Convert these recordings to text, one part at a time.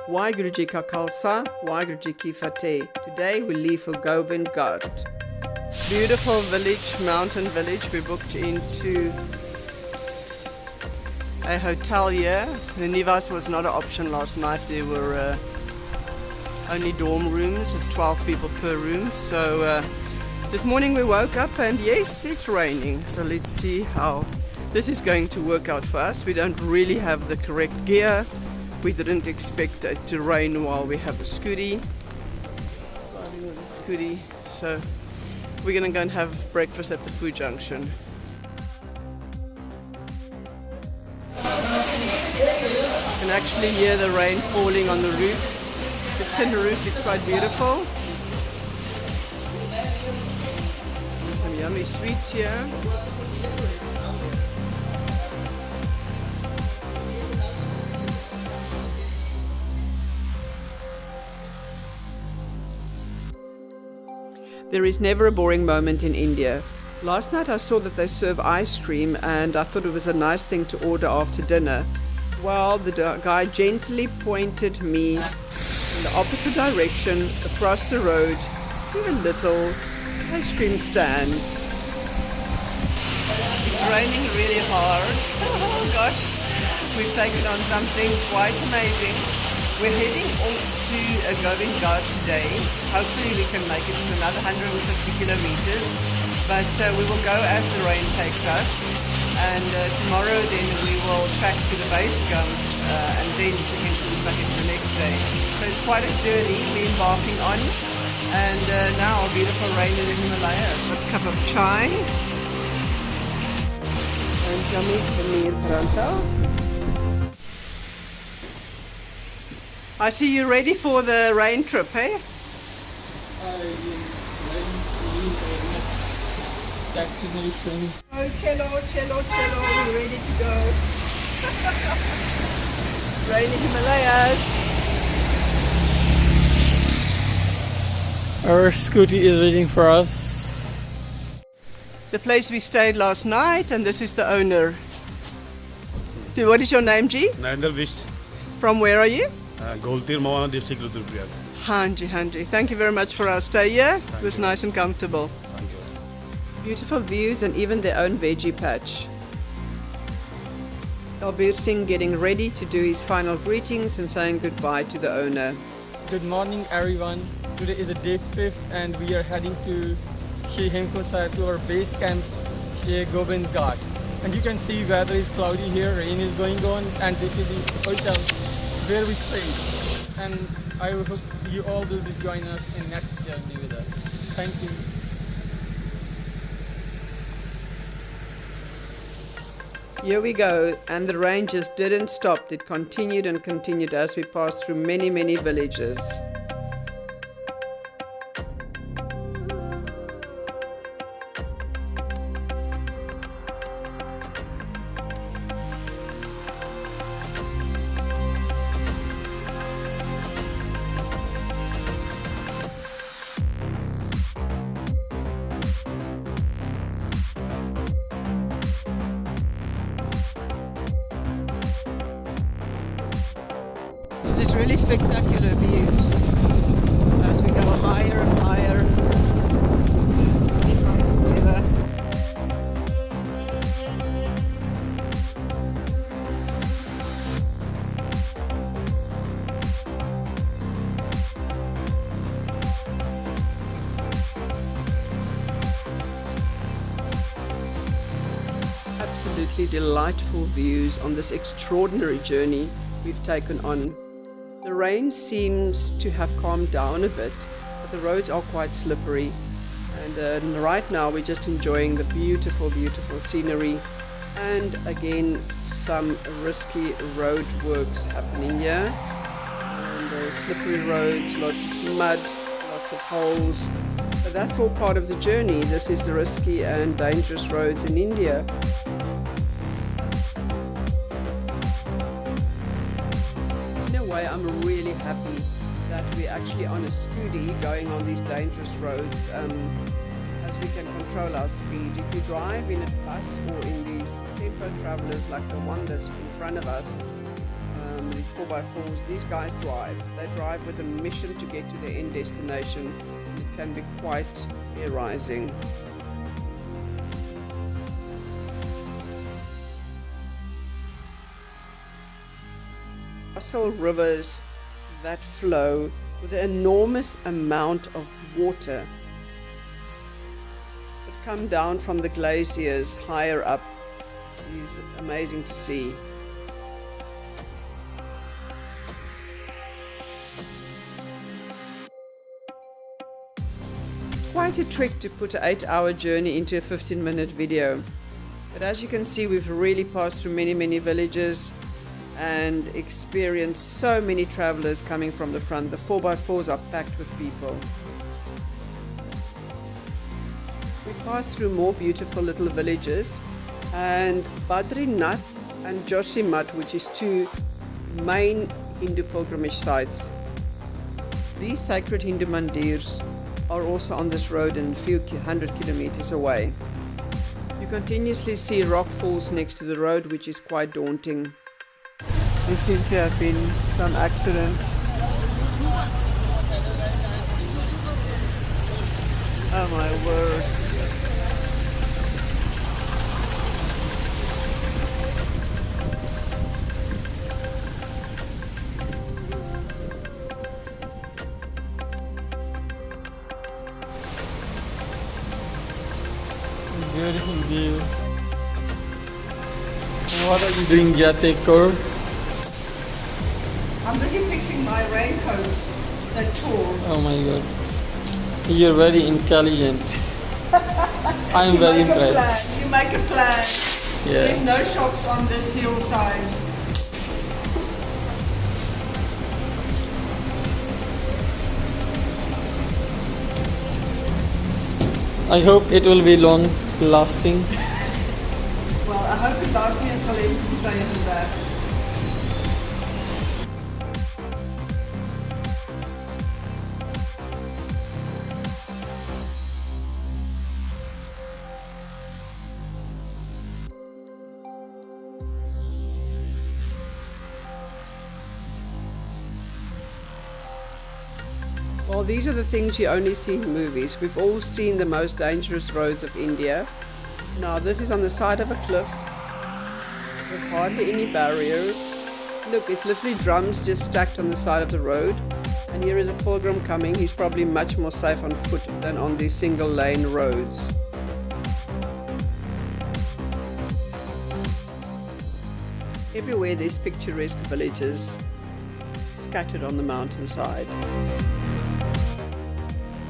Waheguru Ji Ka Khalsa, Waheguru Ji Ki Fateh. Today we leave for Gobindgath. Beautiful village, mountain village. We booked into a hotel here. The Nivas was not an option last night. There were only dorm rooms with 12 people per room. So this morning we woke up and yes, it's raining. So let's see how this is going to work out for us. We don't really have the correct gear. We didn't expect it to rain while we have a Scooty. Driving with a Scooty. So we're going to go and have breakfast at the food junction. You can actually hear the rain falling on the roof. The tin roof, it's quite beautiful. Some yummy sweets here. There is never a boring moment in India. Last night I saw that they serve ice cream and I thought it was a nice thing to order after dinner. Well, the guy gently pointed me in the opposite direction across the road to a little ice cream stand. It's raining really hard. Oh gosh, we've taken on something quite amazing. We're heading off to Gobindgath today. Hopefully we can make it to another 150 kilometers. But we will go as the rain takes us. And tomorrow then we will track to the basecamp and then to Hemkund Sahib the next day. So it's quite a journey we're embarking on. And now beautiful rain in the Himalayas. A cup of chai. And yummy paneer parantha. I see you're ready for the rain trip, hey? Destination. Oh, cello, we're ready to go. Rain in Himalayas. Our Scooty is waiting for us. The place we stayed last night, and this is the owner. What is your name, G? Narendra Vist. From where are you? Goltir Mawana district, Rudraprayag. Hanji. Thank you very much for our stay here. It was nice and comfortable. Thank you. Beautiful views and even their own veggie patch. Albir Singh getting ready to do his final greetings and saying goodbye to the owner. Good morning, everyone. Today is the day 5th and we are heading to Sri Hemkund Sahib, to our base camp, Sri Gobindgath. And you can see weather is cloudy here, rain is going on, and this is the hotel where we stay. And I hope you all will join us in next journey with us. Thank you. Here we go, and the rain just didn't stop. It continued and continued as we passed through many villages. Just really spectacular views as we go higher and higher in the river. Absolutely delightful views on this extraordinary journey we've taken on. The rain seems to have calmed down a bit, but the roads are quite slippery. And right now we're just enjoying the beautiful scenery. And again, some risky road works happening here. And slippery roads, lots of mud, lots of holes. But that's all part of the journey. This is the risky and dangerous roads in India. I'm really happy that we're actually on a Scooty going on these dangerous roads as we can control our speed. If you drive in a bus or in these tempo travelers like the one that's in front of us, with these 4x4s. These guys drive. They drive with a mission to get to their end destination. It can be quite air-rising. Colossal rivers that flow with an enormous amount of water that come down from the glaciers higher up. It is amazing to see. Quite a trick to put an 8-hour journey into a 15-minute video. But as you can see, we've really passed through many villages and experienced so many travelers coming from the front. The 4x4s are packed with people. We passed through more beautiful little villages, and Badrinath and Joshimath, which is two main Hindu pilgrimage sites. These sacred Hindu mandirs are also on this road and a few hundred kilometers away. You continuously see rock falls next to the road, which is quite daunting. There seems to have been some accident. Oh my word. Beautiful view. What are you doing, Jaiteg, Kaur? I'm busy fixing my raincoat that tore. Oh my god. You're very intelligent. I'm very impressed. You make a plan. Yeah. There's no shops on this hillside. I hope it will be long lasting. Well, I hope it lasts me until Hemkund Sahib is back. Well, these are the things you only see in movies. We've all seen the most dangerous roads of India. Now, this is on the side of a cliff with hardly any barriers. Look, it's literally drums just stacked on the side of the road. And here is a pilgrim coming. He's probably much more safe on foot than on these single lane roads. Everywhere there's picturesque villages scattered on the mountainside.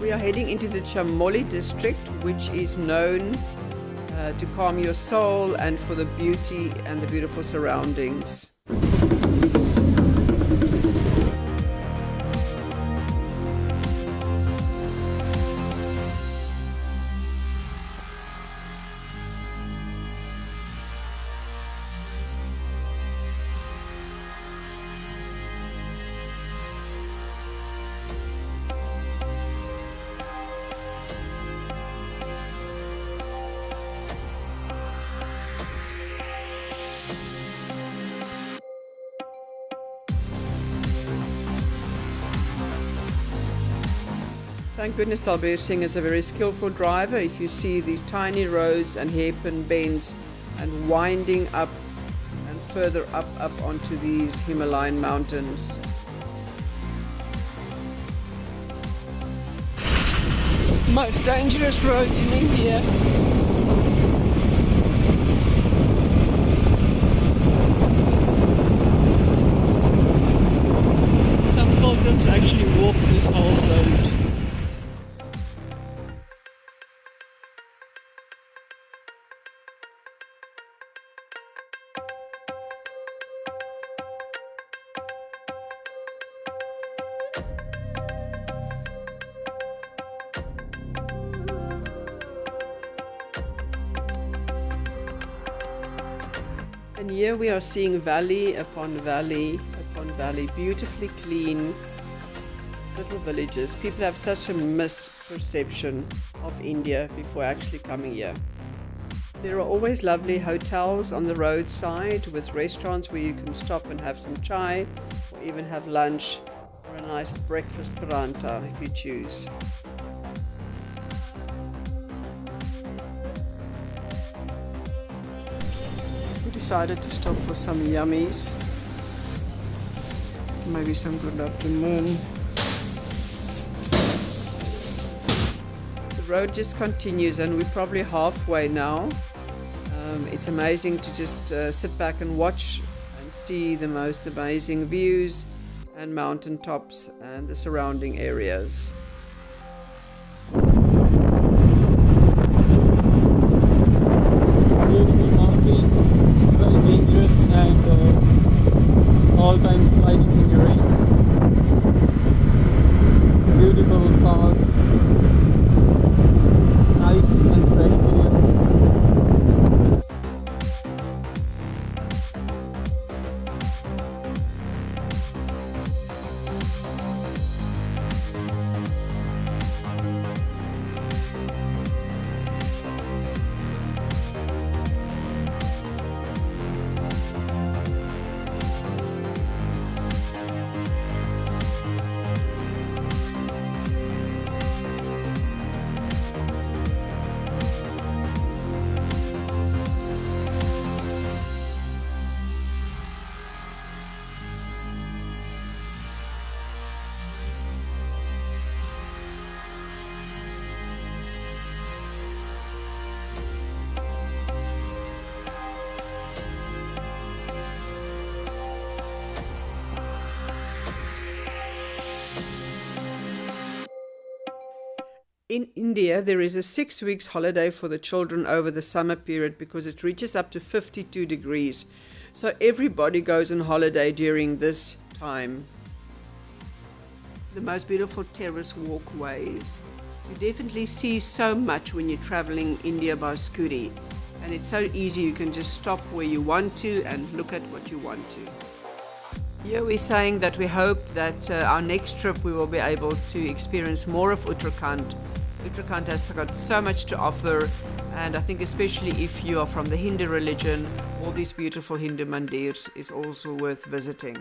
We are heading into the Chamoli district, which is known to calm your soul and for the beauty and the beautiful surroundings. Thank goodness Talbir Singh is a very skillful driver. If you see these tiny roads and hairpin bends and winding up and further up onto these Himalayan mountains. Most dangerous roads in India. Some pilgrims actually walk this whole road. And here we are seeing valley upon valley upon valley, beautifully clean little villages. People have such a misperception of India before actually coming here. There are always lovely hotels on the roadside with restaurants where you can stop and have some chai or even have lunch or a nice breakfast paranta if you choose. We decided to stop for some yummies. Maybe some gulab jamun. The road just continues and we're probably halfway now. It's amazing to just sit back and watch and see the most amazing views and mountain tops and the surrounding areas. Beautiful mountain, very dangerous and all time sliding in the rain. Beautiful path, nice and fresh air. In India, there is a 6 weeks holiday for the children over the summer period because it reaches up to 52 degrees. So everybody goes on holiday during this time. The most beautiful terrace walkways. You definitely see so much when you're traveling India by Scooty. And it's so easy, you can just stop where you want to and look at what you want to. Here we're saying that we hope that our next trip we will be able to experience more of Uttarakhand. Uttarakhand has got so much to offer, and I think especially if you are from the Hindu religion, all these beautiful Hindu mandirs is also worth visiting.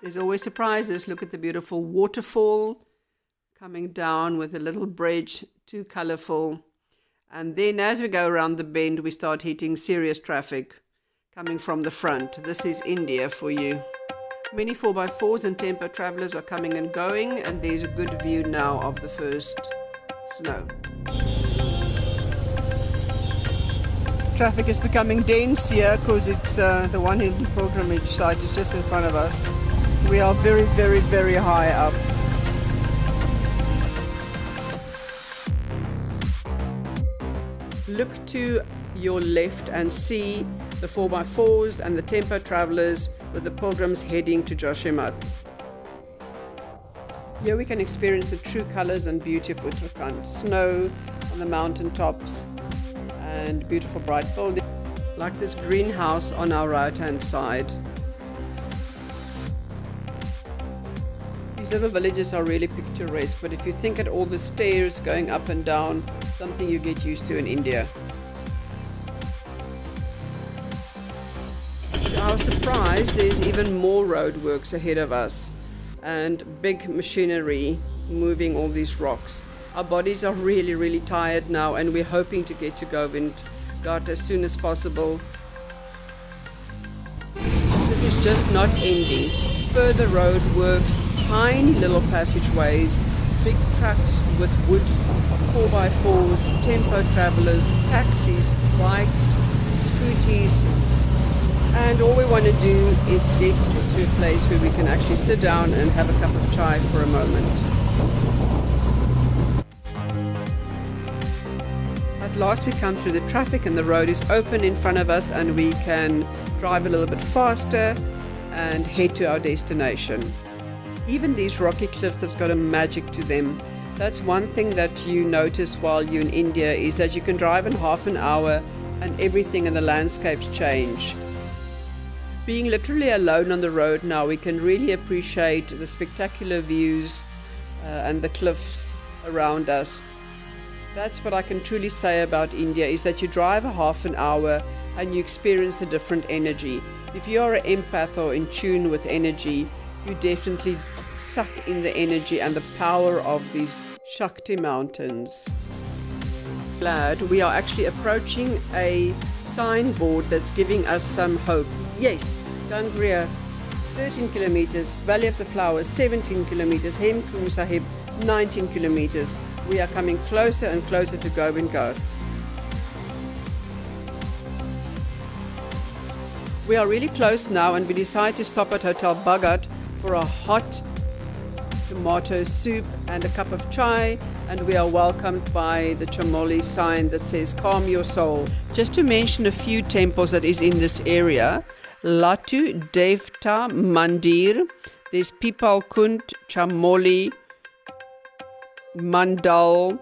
There's always surprises. Look at the beautiful waterfall coming down with a little bridge, too colorful. And then as we go around the bend, we start hitting serious traffic coming from the front. This is India for you. Many 4x4s and tempo travelers are coming and going, and there's a good view now of the first snow. Traffic is becoming dense here because it's the One Hill pilgrimage site is just in front of us. We are very, very, very high up. Look to your left and see the 4x4s and the tempo travelers with the pilgrims heading to Joshimath. Here we can experience the true colors and beauty of Uttarakhand. Snow on the mountain tops and beautiful bright buildings like this greenhouse on our right hand side. These little villages are really picturesque, but if you think at all the stairs going up and down, something you get used to in India. To our surprise, there's even more roadworks ahead of us and big machinery moving all these rocks. Our bodies are really, really tired now, and we're hoping to get to Gobindgath as soon as possible. This is just not ending. Further roadworks, tiny little passageways, big trucks with wood, 4x4s, tempo travelers, taxis, bikes, scooties. And all we want to do is get to a place where we can actually sit down and have a cup of chai for a moment. At last we come through the traffic and the road is open in front of us, and we can drive a little bit faster and head to our destination. Even these rocky cliffs have got a magic to them. That's one thing that you notice while you're in India, is that you can drive in half an hour and everything in the landscapes change. Being literally alone on the road now, we can really appreciate the spectacular views and the cliffs around us. That's what I can truly say about India, is that you drive a half an hour and you experience a different energy. If you are an empath or in tune with energy, you definitely suck in the energy and the power of these Shakti mountains. Glad we are actually approaching a signboard that's giving us some hope. Yes, Dangria 13 kilometers, Valley of the Flowers 17 kilometers, Hemkund Sahib 19 kilometers. We are coming closer and closer to Gobindgath. We are really close now, and we decide to stop at Hotel Bhagat for a hot tomato soup and a cup of chai, and we are welcomed by the Chamoli sign that says calm your soul. Just to mention a few temples that is in this area: Latu Devta Mandir, there's Pipalkund, Chamoli, Mandal,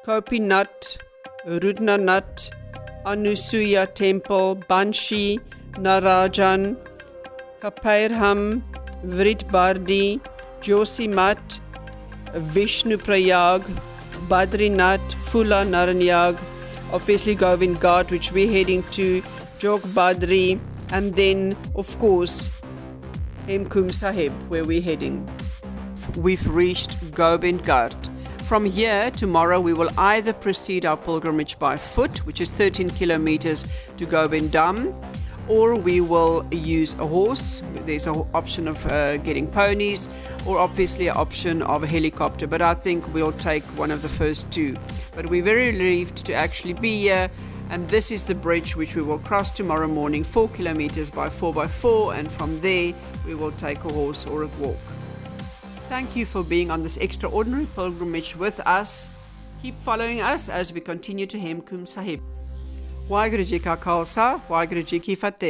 Kopinat, Rudnanat, Anusuya Temple, Banshi, Narajan, Kapairham, Vritbardi, Josimat, Vishnu Prayag, Badrinath, Phula Naranyag, obviously Gobindgath, which we're heading to, Jogbadri, and then of course Hemkund Sahib, where we're heading. We've reached Gobindgath. From here, tomorrow we will either proceed our pilgrimage by foot, which is 13 kilometers to Gobindam, or we will use a horse. There's an option of getting ponies, or obviously an option of a helicopter, but I think we'll take one of the first two. But we're very relieved to actually be here, and this is the bridge which we will cross tomorrow morning, 4 kilometers by 4x4, and from there we will take a horse or a walk. Thank you for being on this extraordinary pilgrimage with us. Keep following us as we continue to Hemkund Sahib. Waheguru Ji Ka Khalsa, Waheguru Ji Ki Fateh.